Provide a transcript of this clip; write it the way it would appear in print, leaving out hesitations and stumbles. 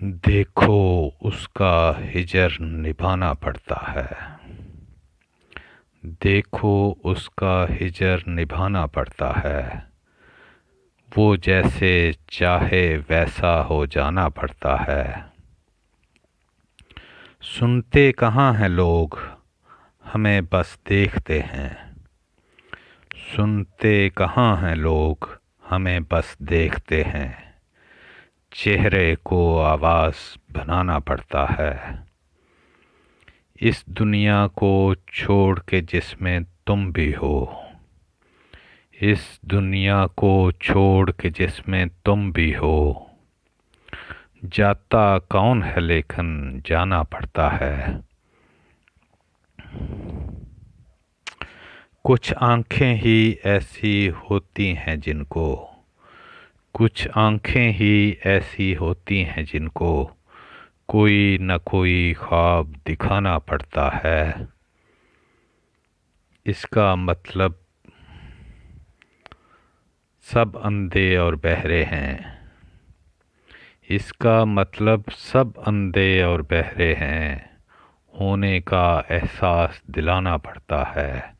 देखो उसका हिजर निभाना पड़ता है। देखो उसका हिजर निभाना पड़ता है। वो जैसे चाहे वैसा हो जाना पड़ता है। सुनते कहाँ हैं लोग, हमें बस देखते हैं। सुनते कहाँ हैं लोग, हमें बस देखते हैं। चेहरे को आवाज़ बनाना पड़ता है। इस दुनिया को छोड़ के जिसमें तुम भी हो। इस दुनिया को छोड़ के जिसमें तुम भी हो। जाता कौन है लेकिन जाना पड़ता है। कुछ आँखें ही ऐसी होती हैं जिनको, कुछ आँखें ही ऐसी होती हैं जिनको कोई न कोई ख्वाब दिखाना पड़ता है। इसका मतलब सब अंधे और बहरे हैं। इसका मतलब सब अंधे और बहरे हैं। होने का एहसास दिलाना पड़ता है।